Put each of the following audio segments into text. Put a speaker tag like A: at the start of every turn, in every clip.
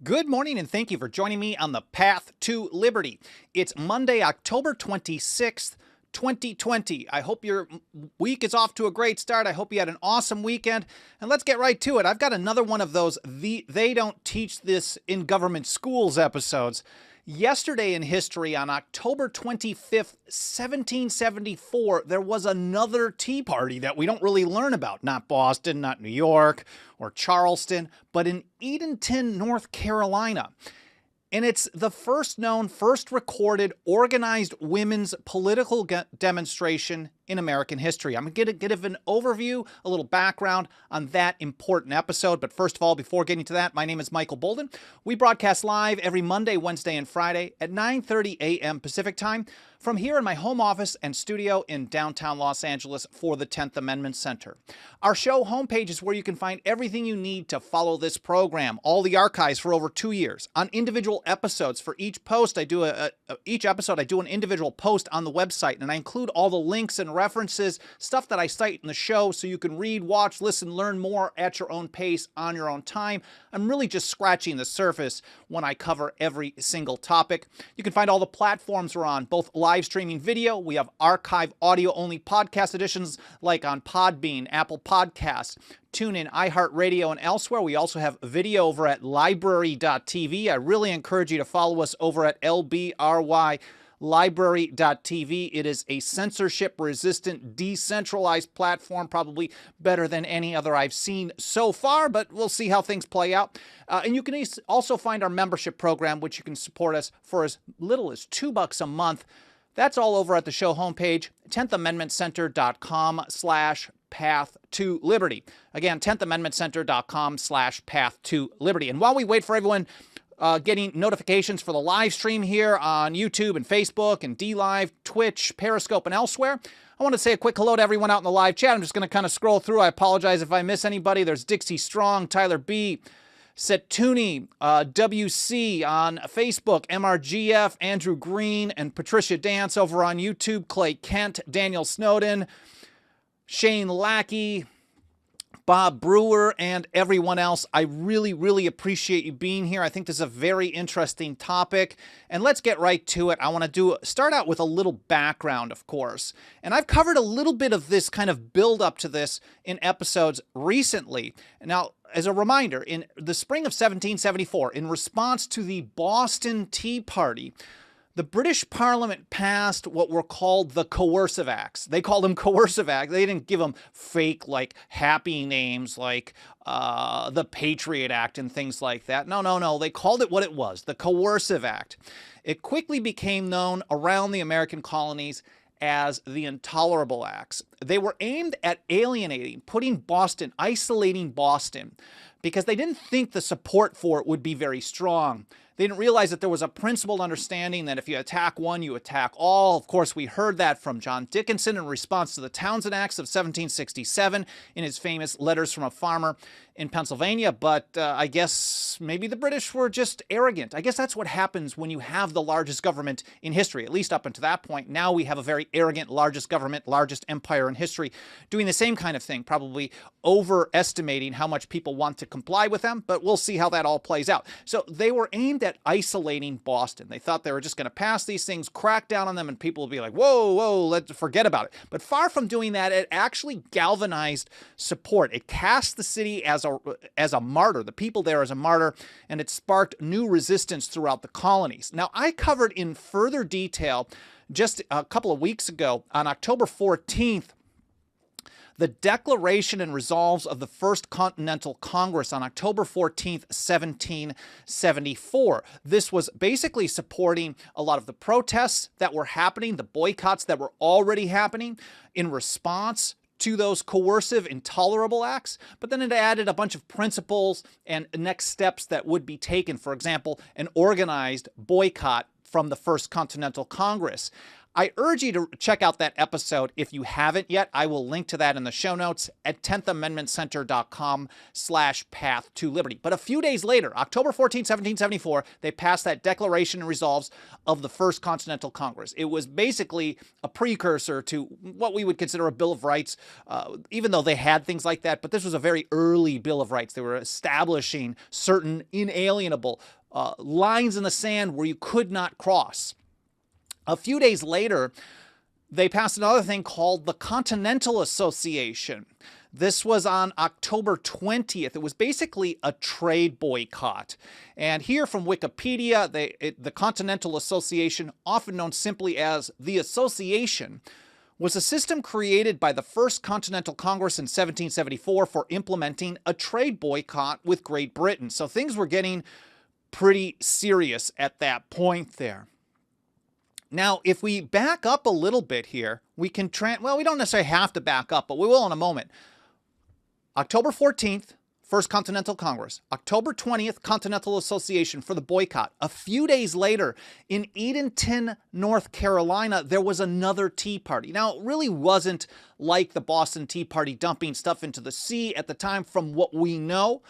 A: Good morning, and thank you for joining me on the Path to Liberty. It's Monday, October 26th, 2020. I hope your week is off to a great start. I hope you had an awesome weekend. And let's get right to it. I've got another one of those They Don't Teach This in Government Schools episodes. Yesterday in history, on October 25th, 1774, there was another Tea Party that we don't really learn about. Not Boston, not New York or Charleston, but in Edenton, North Carolina. And it's the first recorded, organized women's political demonstration in American history. I'm going to give an overview, a little background on that important episode. But first of all, before getting to that, my name is Michael Bolden. We broadcast live every Monday, Wednesday, and Friday at 9:30 a.m. Pacific time from here in my home office and studio in downtown Los Angeles for the 10th Amendment Center. Our show homepage is where you can find everything you need to follow this program, all the archives for over 2 years. On individual episodes, for each post, each episode I do an individual post on the website, and I include all the links and references, stuff that I cite in the show, so you can read, watch, listen, learn more at your own pace, on your own time. I'm really just scratching the surface when I cover every single topic. You can find all the platforms we're on, both live streaming video. We have archive audio-only podcast editions like on Podbean, Apple Podcasts, TuneIn, iHeartRadio, and elsewhere. We also have video over at library.tv. I really encourage you to follow us over at LBRY. Library.tv. It is a censorship-resistant, decentralized platform, probably better than any other I've seen so far, but we'll see how things play out. And you can also find our membership program, which you can support us for as little as $2 a month. That's all over at the show homepage, 10thamendmentcenter.com/path to liberty. Again, 10thamendmentcenter.com/path to liberty. And while we wait for everyone getting notifications for the live stream here on YouTube and Facebook and DLive, Twitch, Periscope, and elsewhere, I want to say a quick hello to everyone out in the live chat. I'm just going to kind of scroll through. I apologize if I miss anybody. There's Dixie Strong, Tyler B., Setuni, WC on Facebook, MRGF, Andrew Green, and Patricia Dance over on YouTube, Clay Kent, Daniel Snowden, Shane Lackey, Bob Brewer, and everyone else. I really, really appreciate you being here. I think this is a very interesting topic, and let's get right to it. I want to start out with a little background, of course, and I've covered a little bit of this kind of build up to this in episodes recently. Now, as a reminder, in the spring of 1774, in response to the Boston Tea Party, the British Parliament passed what were called the Coercive Acts. They called them Coercive Acts. They didn't give them fake, happy names like the Patriot Act and things like that. No. They called it what it was, the Coercive Act. It quickly became known around the American colonies as the Intolerable Acts. They were aimed at alienating, isolating Boston, because they didn't think the support for it would be very strong. They didn't realize that there was a principled understanding that if you attack one, you attack all. Of course, we heard that from John Dickinson in response to the Townshend Acts of 1767 in his famous Letters from a Farmer in Pennsylvania. But I guess maybe the British were just arrogant. I guess that's what happens when you have the largest government in history, at least up until that point. Now we have a very arrogant, largest government, largest empire in history, doing the same kind of thing, probably overestimating how much people want to comply with them, but we'll see how that all plays out. So they were aimed at isolating Boston. They thought they were just going to pass these things, crack down on them, and people would be like, whoa, let's forget about it. But far from doing that, it actually galvanized support. It cast the city as a martyr, the people there as a martyr, and it sparked new resistance throughout the colonies. Now, I covered in further detail just a couple of weeks ago on October 14th, the Declaration and Resolves of the First Continental Congress on October 14th, 1774. This was basically supporting a lot of the protests that were happening, the boycotts that were already happening in response to those coercive, intolerable acts, but then it added a bunch of principles and next steps that would be taken. For example, an organized boycott from the First Continental Congress. I urge you to check out that episode if you haven't yet. I will link to that in the show notes at 10thamendmentcenter.com/path to liberty. But a few days later, October 14, 1774, they passed that Declaration and Resolves of the First Continental Congress. It was basically a precursor to what we would consider a Bill of Rights, even though they had things like that. But this was a very early Bill of Rights. They were establishing certain inalienable lines in the sand where you could not cross. A few days later, they passed another thing called the Continental Association. This was on October 20th. It was basically a trade boycott. And here from Wikipedia, the Continental Association, often known simply as the Association, was a system created by the First Continental Congress in 1774 for implementing a trade boycott with Great Britain. So things were getting pretty serious at that point there. Now, if we back up a little bit here, we can, well, we don't necessarily have to back up, but we will in a moment. October 14th, First Continental Congress. October 20th, Continental Association for the boycott. A few days later, in Edenton, North Carolina, there was another Tea Party. Now, it really wasn't like the Boston Tea Party dumping stuff into the sea at the time from what we know.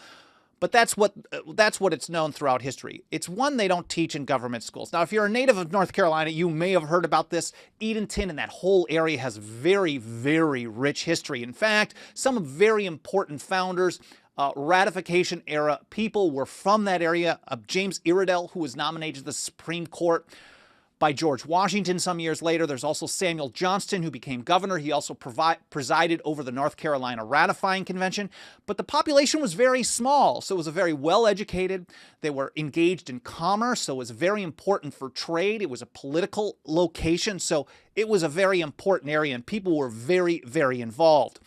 A: But that's what it's known throughout history. It's one they don't teach in government schools. Now, if you're a native of North Carolina, you may have heard about this. Edenton and that whole area has very, very rich history. In fact, some very important founders, ratification era people were from that area. James Iredell, who was nominated to the Supreme Court by George Washington some years later. There's also Samuel Johnston, who became governor. He also presided over the North Carolina Ratifying Convention. But the population was very small, so it was a very well-educated. They were engaged in commerce, so it was very important for trade. It was a political location, so it was a very important area, and people were very, very involved.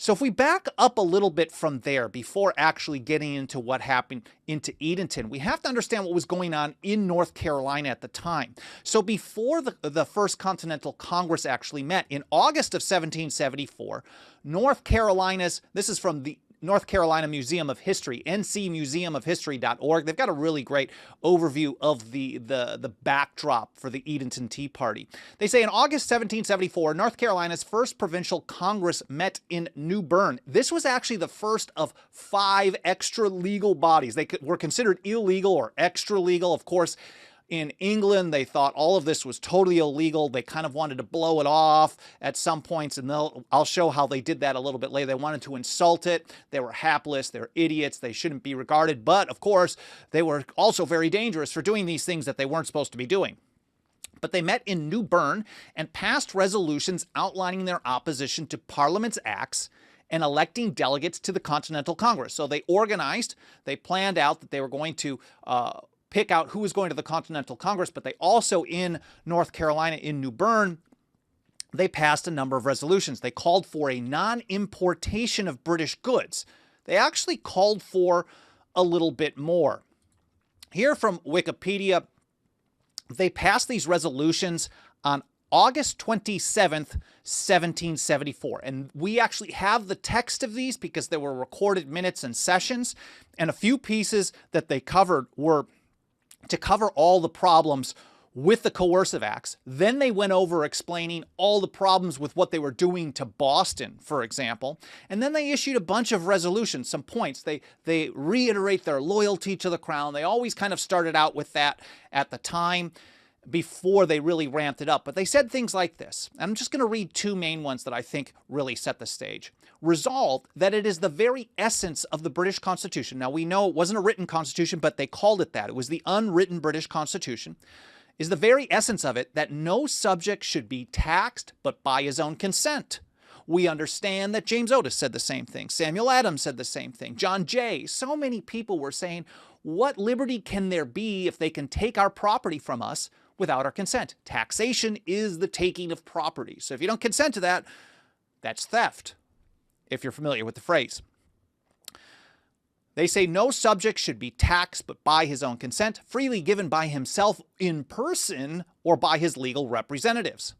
A: So if we back up a little bit from there before actually getting into what happened into Edenton, we have to understand what was going on in North Carolina at the time. So before the First Continental Congress actually met, in August of 1774, North Carolina's, this is from the North Carolina Museum of History, ncmuseumofhistory.org. They've got a really great overview of the backdrop for the Edenton Tea Party. They say in August 1774, North Carolina's first provincial Congress met in New Bern. This was actually the first of 5 extra legal bodies. They were considered illegal or extra legal. Of course, in England, they thought all of this was totally illegal. They kind of wanted to blow it off at some points, and I'll show how they did that a little bit later. They wanted to insult it. They were hapless. They were idiots. They shouldn't be regarded. But, of course, they were also very dangerous for doing these things that they weren't supposed to be doing. But they met in New Bern and passed resolutions outlining their opposition to Parliament's acts and electing delegates to the Continental Congress. So they organized. They planned out that they were going to pick out who was going to the Continental Congress, but they also, in North Carolina, in New Bern, they passed a number of resolutions. They called for a non-importation of British goods. They actually called for a little bit more. Here from Wikipedia, they passed these resolutions on August 27th, 1774. And we actually have the text of these because there were recorded minutes and sessions, and a few pieces that they covered were to cover all the problems with the Coercive Acts. Then they went over explaining all the problems with what they were doing to Boston, for example. And then they issued a bunch of resolutions, some points. They reiterate their loyalty to the crown. They always kind of started out with that at the time before they really ramped it up. But they said things like this. And I'm just going to read 2 main ones that I think really set the stage. Resolved that it is the very essence of the British Constitution. Now, we know it wasn't a written constitution, but they called it that. It was the unwritten British Constitution. Is the very essence of it that no subject should be taxed but by his own consent. We understand that James Otis said the same thing. Samuel Adams said the same thing. John Jay. So many people were saying, what liberty can there be if they can take our property from us without our consent? Taxation is the taking of property. So if you don't consent to that, that's theft, if you're familiar with the phrase. They say no subject should be taxed but by his own consent, freely given by himself in person or by his legal representatives,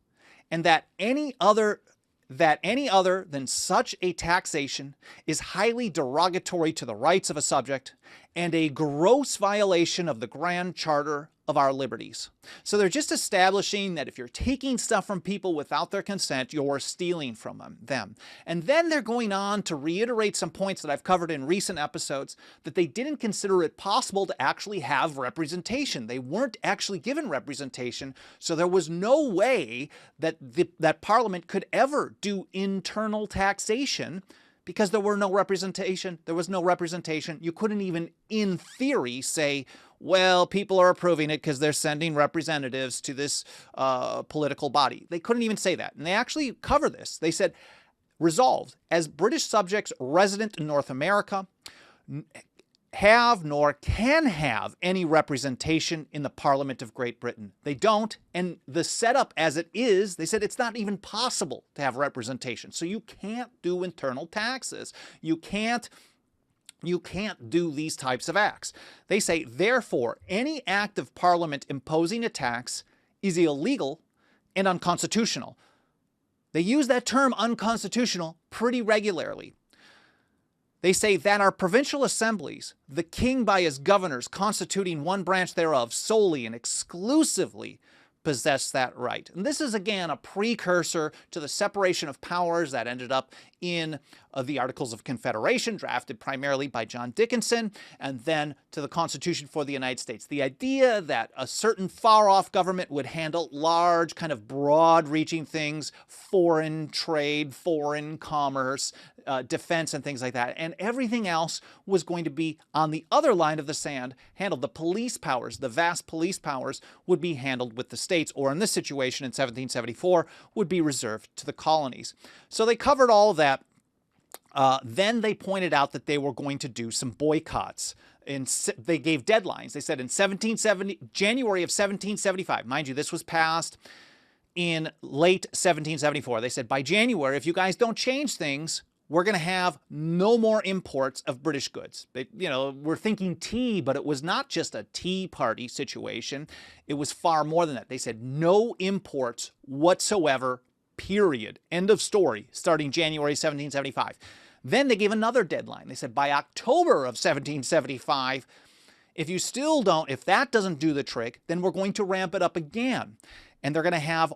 A: and that any other than such a taxation is highly derogatory to the rights of a subject and a gross violation of the Grand Charter of our liberties. So they're just establishing that if you're taking stuff from people without their consent, you're stealing from them. And then they're going on to reiterate some points that I've covered in recent episodes, that they didn't consider it possible to actually have representation. They weren't actually given representation, so there was no way that that Parliament could ever do internal taxation, because there were no representation. There was no representation. You couldn't even, in theory, say, well, people are approving it because they're sending representatives to this political body. They couldn't even say that. And they actually cover this. They said, resolved, as British subjects resident in North America, have nor can have any representation in the Parliament of Great Britain. They don't, and the setup as it is, they said it's not even possible to have representation. So you can't do internal taxes. You can't do these types of acts. They say, therefore, any act of Parliament imposing a tax is illegal and unconstitutional. They use that term unconstitutional pretty regularly. They say that our provincial assemblies, the king by his governors constituting one branch thereof, solely and exclusively possess that right. And this is, again, a precursor to the separation of powers that ended up in the Articles of Confederation, drafted primarily by John Dickinson, and then to the Constitution for the United States. The idea that a certain far-off government would handle large, kind of broad-reaching things, foreign trade, foreign commerce, defense, and things like that. And everything else was going to be on the other line of the sand, handled. The police powers, the vast police powers, would be handled with the states, or in this situation in 1774, would be reserved to the colonies. So they covered all of that. Then they pointed out that they were going to do some boycotts. They gave deadlines. They said in January of 1775, mind you, this was passed in late 1774. They said, by January, if you guys don't change things, we're going to have no more imports of British goods. We're thinking tea, but it was not just a tea party situation. It was far more than that. They said no imports whatsoever, period. End of story, starting January 1775. Then they gave another deadline. They said by October of 1775, if that doesn't do the trick, then we're going to ramp it up again. And they're going to have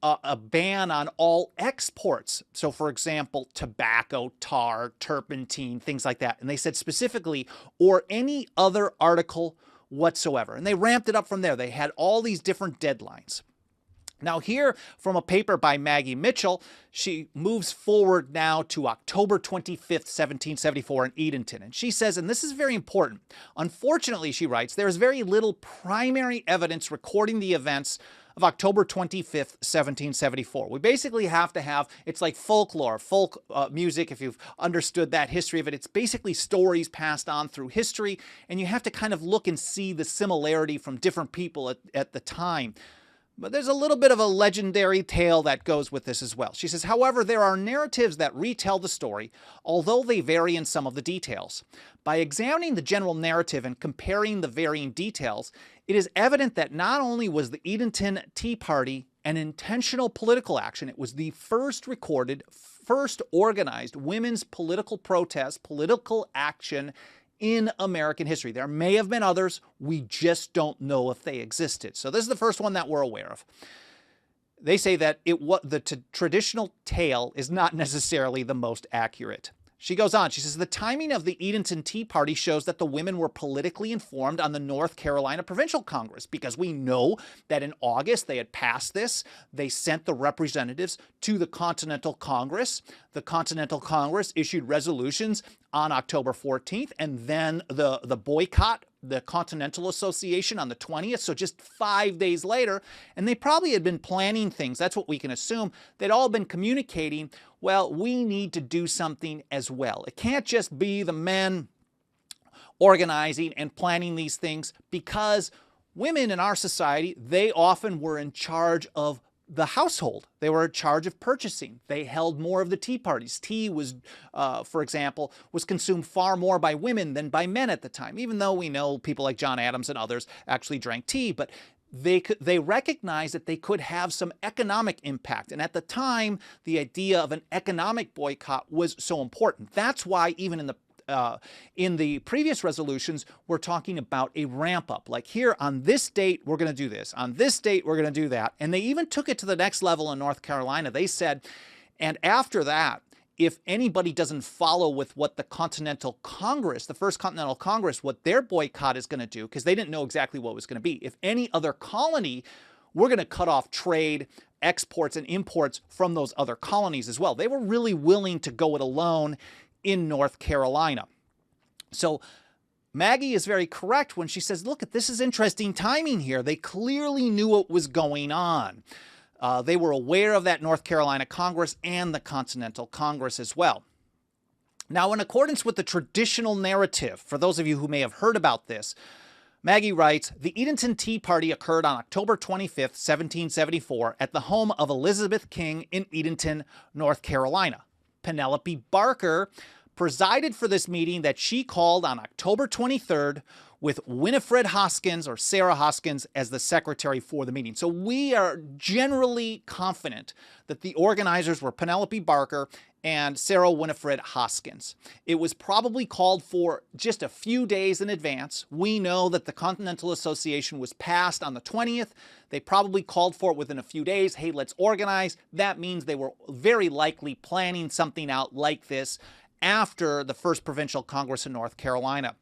A: a ban on all exports. So, for example, tobacco, tar, turpentine, things like that. And they said specifically, or any other article whatsoever. And they ramped it up from there. They had all these different deadlines. Now here, from a paper by Maggie Mitchell, she moves forward now to October 25th, 1774 in Edenton. And she says, and this is very important, unfortunately, she writes, there is very little primary evidence recording the events of October 25th, 1774. We basically have to have, it's like folklore, folk music, if you've understood that history of it. It's basically stories passed on through history, and you have to kind of look and see the similarity from different people at the time. But there's a little bit of a legendary tale that goes with this as well. She says, however, there are narratives that retell the story, although they vary in some of the details. By examining the general narrative and comparing the varying details, it is evident that not only was the Edenton Tea Party an intentional political action, it was the first recorded, first organized women's political protest, political action in American history. There may have been others. We just don't know if they existed. So this is the first one that we're aware of. They say that the traditional tale is not necessarily the most accurate. She goes on, she says, the timing of the Edenton Tea Party shows that the women were politically informed on the North Carolina Provincial Congress, because we know that in August they had passed this. They sent the representatives to the Continental Congress. The Continental Congress issued resolutions on October 14th, and then the boycott, the Continental Association, on the 20th, so just 5 days later. And they probably had been planning things. That's what we can assume. They'd all been communicating, well, we need to do something as well. It can't just be the men organizing and planning these things, because women in our society, they often were in charge of the household. They were in charge of purchasing. They held more of the tea parties. Tea was, for example, was consumed far more by women than by men at the time, even though we know people like John Adams and others actually drank tea. But they recognized that they could have some economic impact. And at the time, the idea of an economic boycott was so important. That's why even in the In the previous resolutions, we're talking about a ramp up. Like here, on this date, we're going to do this. On this date, we're going to do that. And they even took it to the next level in North Carolina. They said, and after that, if anybody doesn't follow with what the Continental Congress, the First Continental Congress, what their boycott is going to do, because they didn't know exactly what it was going to be. If any other colony, we're going to cut off trade, exports, and imports from those other colonies as well. They were really willing to go it alone in North Carolina. So Maggie is very correct when she says, look, this is interesting timing here. They clearly knew what was going on. They were aware of that North Carolina Congress and the Continental Congress as well. Now, in accordance with the traditional narrative, for those of you who may have heard about this, Maggie writes, the Edenton Tea Party occurred on October 25th, 1774, at the home of Elizabeth King in Edenton, North Carolina. Penelope Barker presided for this meeting that she called on October 23rd with Winifred Hoskins, or Sarah Hoskins, as the secretary for the meeting. So we are generally confident that the organizers were Penelope Barker and Sarah Winifred Hoskins. It was probably called for just a few days in advance. We know that the Continental Association was passed on the 20th. They probably called for it within a few days. Hey, let's organize. That means they were very likely planning something out like this after the first provincial Congress in North Carolina.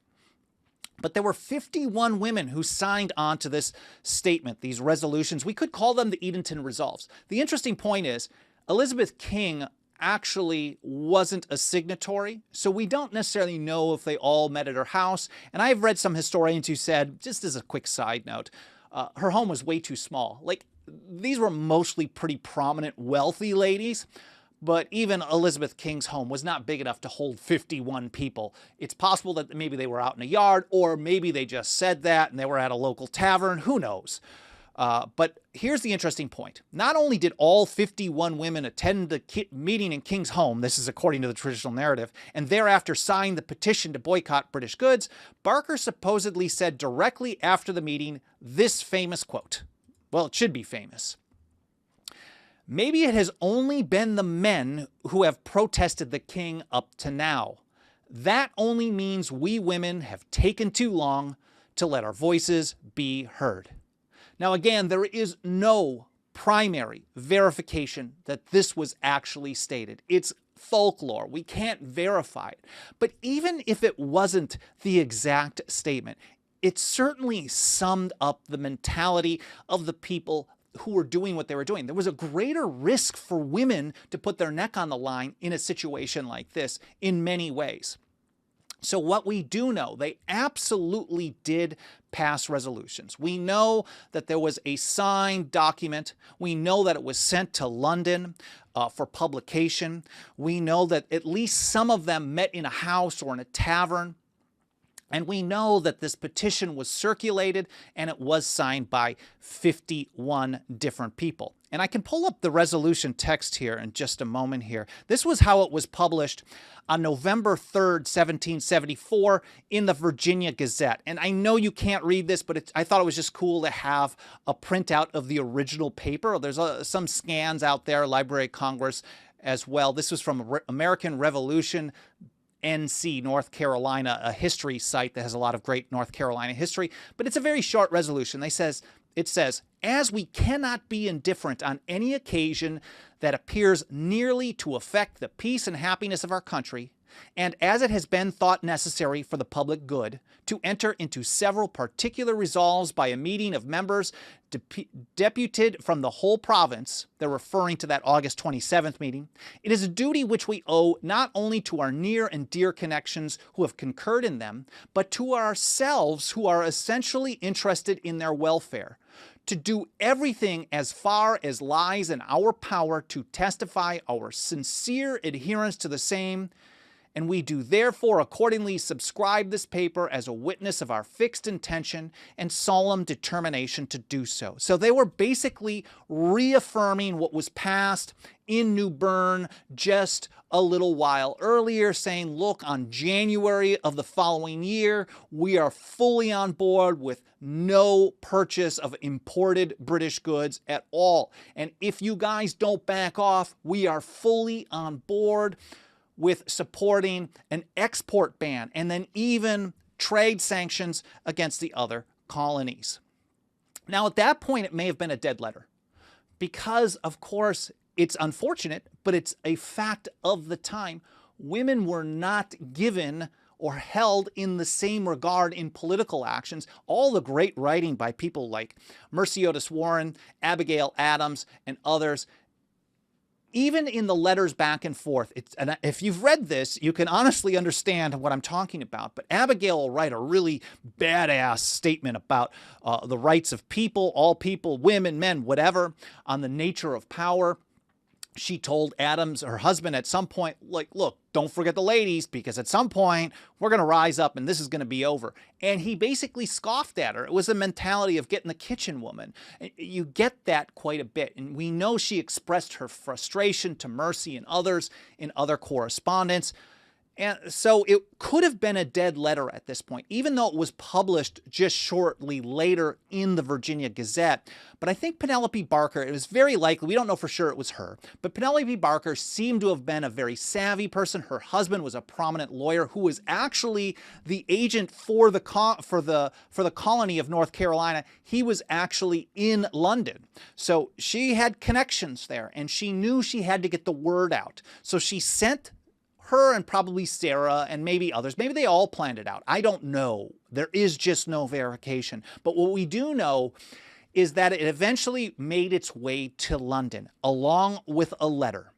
A: But there were 51 women who signed on to this statement, these resolutions. We could call them the Edenton Resolves. The interesting point is Elizabeth King actually wasn't a signatory, so we don't necessarily know if they all met at her house. And I've read some historians who said, just as a quick side note, her home was way too small. Like, these were mostly pretty prominent, wealthy ladies. But even Elizabeth King's home was not big enough to hold 51 people. It's possible that maybe they were out in a yard, or maybe they just said that and they were at a local tavern. Who knows? But here's the interesting point. Not only did all 51 women attend the meeting in King's home, this is according to the traditional narrative, and thereafter sign the petition to boycott British goods, Barker supposedly said directly after the meeting this famous quote. Well, it should be famous. Maybe it has only been the men who have protested the king up to now. That only means we women have taken too long to let our voices be heard. Now, again, there is no primary verification that this was actually stated. It's folklore. We can't verify it. But even if it wasn't the exact statement, it certainly summed up the mentality of the people who were doing what they were doing. There was a greater risk for women to put their neck on the line in a situation like this in many ways. So what we do know, they absolutely did pass resolutions. We know that there was a signed document. We know that it was sent to London for publication. We know that at least some of them met in a house or in a tavern. And we know that this petition was circulated and it was signed by 51 different people. And I can pull up the resolution text here in just a moment here. This was how it was published on November 3rd, 1774 in the Virginia Gazette. And I know you can't read this, but I thought it was just cool to have a printout of the original paper. There's some scans out there, Library of Congress as well. This was from American Revolution NC, North Carolina, a history site that has a lot of great North Carolina history, but it's a very short resolution. It says, as we cannot be indifferent on any occasion that appears nearly to affect the peace and happiness of our country, and as it has been thought necessary for the public good to enter into several particular resolves by a meeting of members deputed from the whole province, they're referring to that August 27th meeting, it is a duty which we owe not only to our near and dear connections who have concurred in them, but to ourselves who are essentially interested in their welfare, to do everything as far as lies in our power to testify our sincere adherence to the same, and we do therefore accordingly subscribe this paper as a witness of our fixed intention and solemn determination to do so. So they were basically reaffirming what was passed in New Bern just a little while earlier, saying, look, on January of the following year, we are fully on board with no purchase of imported British goods at all. And if you guys don't back off, we are fully on board with supporting an export ban and then even trade sanctions against the other colonies. Now, at that point, it may have been a dead letter because, of course, it's unfortunate, but it's a fact of the time. Women were not given or held in the same regard in political actions. All the great writing by people like Mercy Otis Warren, Abigail Adams, and others, even in the letters back and forth, and if you've read this, you can honestly understand what I'm talking about. But Abigail will write a really badass statement about the rights of people, all people, women, men, whatever, on the nature of power. She told Adams, her husband, at some point, like, look, don't forget the ladies, because at some point we're going to rise up and this is going to be over. And he basically scoffed at her. It was a mentality of getting the kitchen woman. You get that quite a bit. And we know she expressed her frustration to Mercy and others in other correspondence. And so it could have been a dead letter at this point, even though it was published just shortly later in the Virginia Gazette. But I think Penelope Barker, it was very likely, we don't know for sure it was her, but Penelope Barker seemed to have been a very savvy person. Her husband was a prominent lawyer who was actually the agent for the colony of North Carolina. He was actually in London. So she had connections there, and she knew she had to get the word out. So she sent her and probably Sarah and maybe others. Maybe they all planned it out. I don't know. There is just no verification. But what we do know is that it eventually made its way to London along with a letter.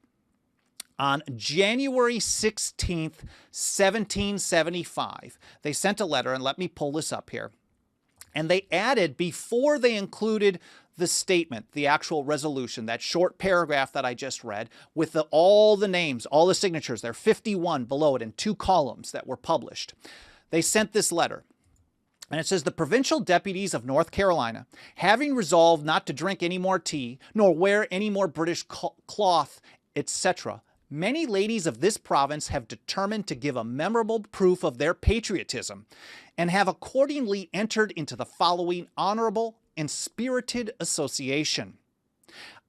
A: On January 16th, 1775, they sent a letter, and let me pull this up here. And they added, before they included the statement, the actual resolution, that short paragraph that I just read, with all the names, all the signatures, there are 51 below it in 2 columns that were published. They sent this letter. And it says, the provincial deputies of North Carolina, having resolved not to drink any more tea, nor wear any more British cloth, etc., many ladies of this province have determined to give a memorable proof of their patriotism, and have accordingly entered into the following honorable and spirited association.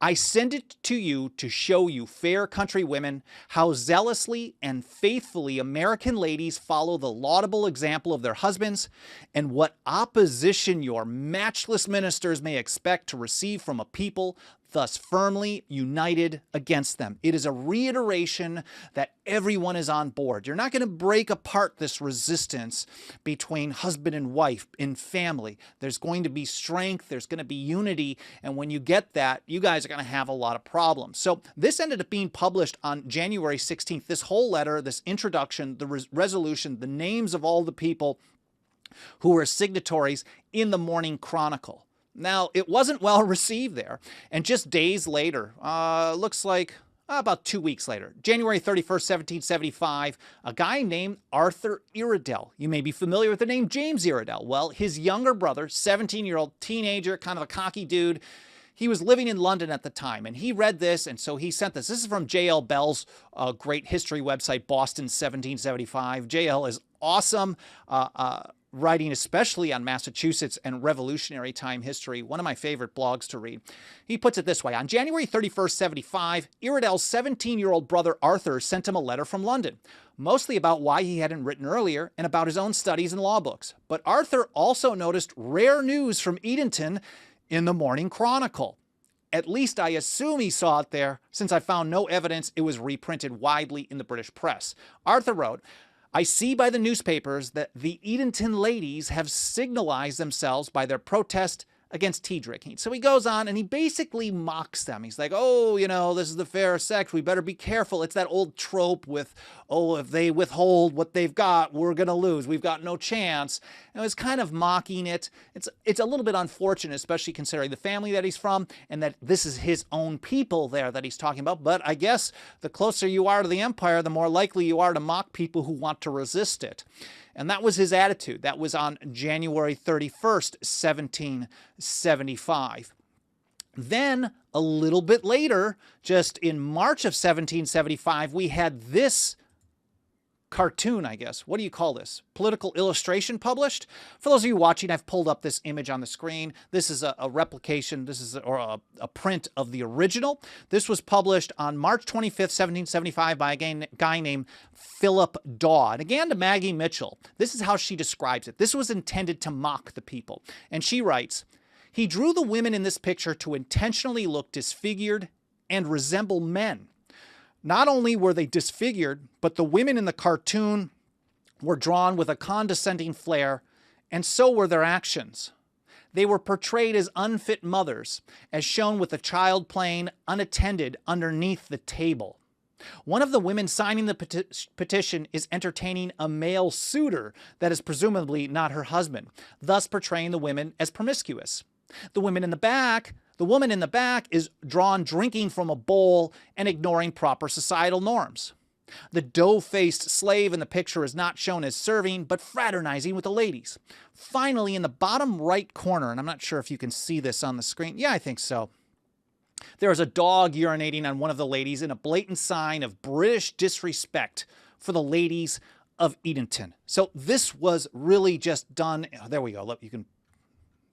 A: I send it to you to show you, fair country women, how zealously and faithfully American ladies follow the laudable example of their husbands, and what opposition your matchless ministers may expect to receive from a people thus firmly united against them. It is a reiteration that everyone is on board. You're not going to break apart this resistance between husband and wife in family. There's going to be strength. There's going to be unity. And when you get that, you guys are going to have a lot of problems. So this ended up being published on January 16th. This whole letter, this introduction, the resolution, the names of all the people who were signatories in the Morning Chronicle. Now, it wasn't well received there, and just days later, looks like about 2 weeks later, January 31st, 1775, a guy named Arthur Iredell. You may be familiar with the name James Iredell. Well, his younger brother, 17-year-old teenager, kind of a cocky dude, he was living in London at the time, and he read this, and so he sent this. This is from J.L. Bell's great history website, Boston 1775. J.L. is awesome. Writing especially on Massachusetts and Revolutionary time history, one of my favorite blogs to read. He puts it this way. On January 31st, 75, Iredell's 17-year-old brother Arthur sent him a letter from London, mostly about why he hadn't written earlier and about his own studies and law books. But Arthur also noticed rare news from Edenton in the Morning Chronicle. At least I assume he saw it there, since I found no evidence it was reprinted widely in the British press. Arthur wrote, I see by the newspapers that the Edenton ladies have signalized themselves by their protest against tea drinking. So he goes on and he basically mocks them. He's like, oh, you know, this is the fair sex. We better be careful. It's that old trope with, oh, if they withhold what they've got, we're going to lose. We've got no chance. And it was kind of mocking it. It's a little bit unfortunate, especially considering the family that he's from and that this is his own people there that he's talking about. But I guess the closer you are to the empire, the more likely you are to mock people who want to resist it. And that was his attitude. That was on January 31st, 1775. Then, a little bit later, just in March of 1775, we had this cartoon, I guess. What do you call this? Political illustration published? For those of you watching, I've pulled up this image on the screen. This is a replication. This is a print of the original. This was published on March 25th, 1775 by a guy named Philip Daw. And again, to Maggie Mitchell, this is how she describes it. This was intended to mock the people. And she writes, "He drew the women in this picture to intentionally look disfigured and resemble men. Not only were they disfigured, but the women in the cartoon were drawn with a condescending flair, and so were their actions. They were portrayed as unfit mothers, as shown with the child playing unattended underneath the table. One of the women signing the petition is entertaining a male suitor that is presumably not her husband, thus portraying the women as promiscuous. The woman in the back is drawn drinking from a bowl and ignoring proper societal norms. The dough-faced slave in the picture is not shown as serving, but fraternizing with the ladies. Finally, in the bottom right corner, and I'm not sure if you can see this on the screen. Yeah, I think so. There is a dog urinating on one of the ladies in a blatant sign of British disrespect for the ladies of Edenton." So this was really just done. Oh, there we go. Look, you can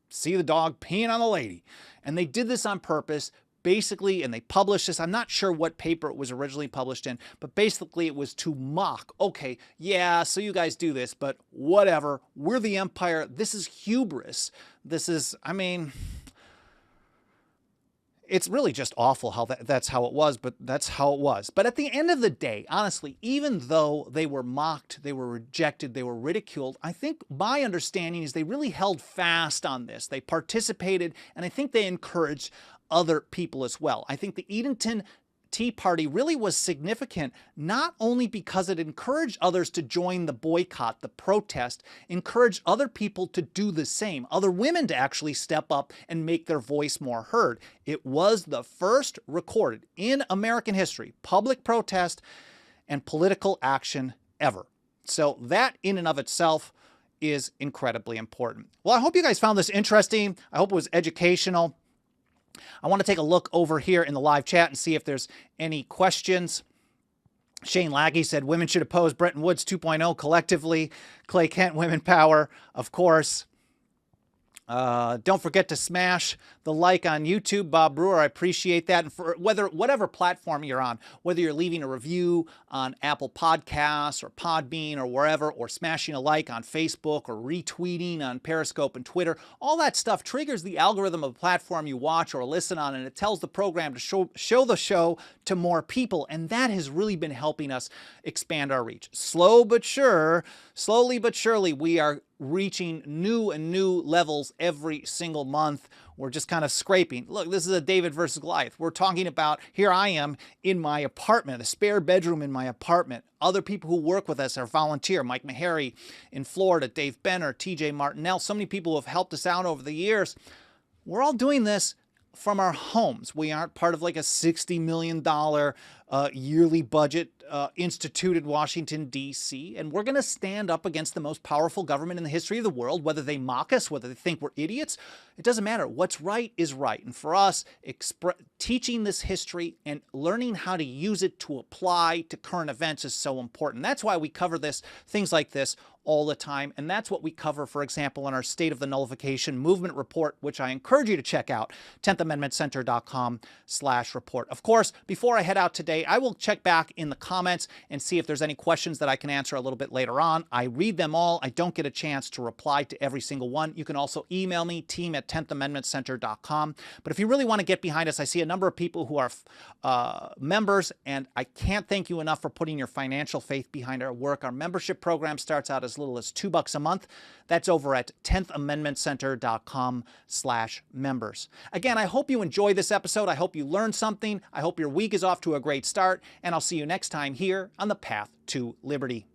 A: see the dog peeing on the lady. And they did this on purpose, basically, and they published this. I'm not sure what paper it was originally published in, but basically it was to mock. Okay, yeah, so you guys do this, but whatever. We're the empire. This is hubris. This is, I mean, it's really just awful how that's how it was, but that's how it was. But at the end of the day, honestly, even though they were mocked, they were rejected, they were ridiculed, I think my understanding is they really held fast on this. They participated, and I think they encouraged other people as well. I think the Edenton Tea Party really was significant, not only because it encouraged others to join the boycott, the protest, encouraged other people to do the same, other women to actually step up and make their voice more heard. It was the first recorded in American history public protest and political action ever. So that in and of itself is incredibly important. Well, I hope you guys found this interesting. I hope it was educational. I want to take a look over here in the live chat and see if there's any questions. Shane Laggy said women should oppose Bretton Woods 2.0 collectively. Clay Kent, women power, of course. Don't forget to smash the like on YouTube, Bob Brewer. I appreciate that. And for whatever platform you're on, whether you're leaving a review on Apple Podcasts or Podbean or wherever, or smashing a like on Facebook or retweeting on Periscope and Twitter, all that stuff triggers the algorithm of the platform you watch or listen on, and it tells the program to show the show to more people. And that has really been helping us expand our reach. Slowly but surely, we are reaching new and new levels every single month. We're just kind of scraping. Look, this is a David versus Goliath. We're talking about, here I am in my apartment, a spare bedroom in my apartment. Other people who work with us are volunteer. Mike Meharry in Florida, Dave Benner, TJ Martinell, so many people who have helped us out over the years. We're all doing this from our homes. We aren't part of like a $60 million yearly budget instituted Washington, D.C. And we're going to stand up against the most powerful government in the history of the world, whether they mock us, whether they think we're idiots. It doesn't matter. What's right is right. And for us, teaching this history and learning how to use it to apply to current events is so important. That's why we cover things like this all the time. And that's what we cover, for example, in our State of the Nullification Movement Report, which I encourage you to check out, 10thamendmentcenter.com/report. Of course, before I head out today, I will check back in the comments and see if there's any questions that I can answer a little bit later on. I read them all. I don't get a chance to reply to every single one. You can also email me, team@10thamendmentcenter.com. But if you really want to get behind us, I see a number of people who are members, and I can't thank you enough for putting your financial faith behind our work. Our membership program starts out as little as $2 a month. That's over at 10thamendmentcenter.com/members. Again, I hope you enjoyed this episode. I hope you learned something. I hope your week is off to a great start, and I'll see you next time here on the Path to Liberty.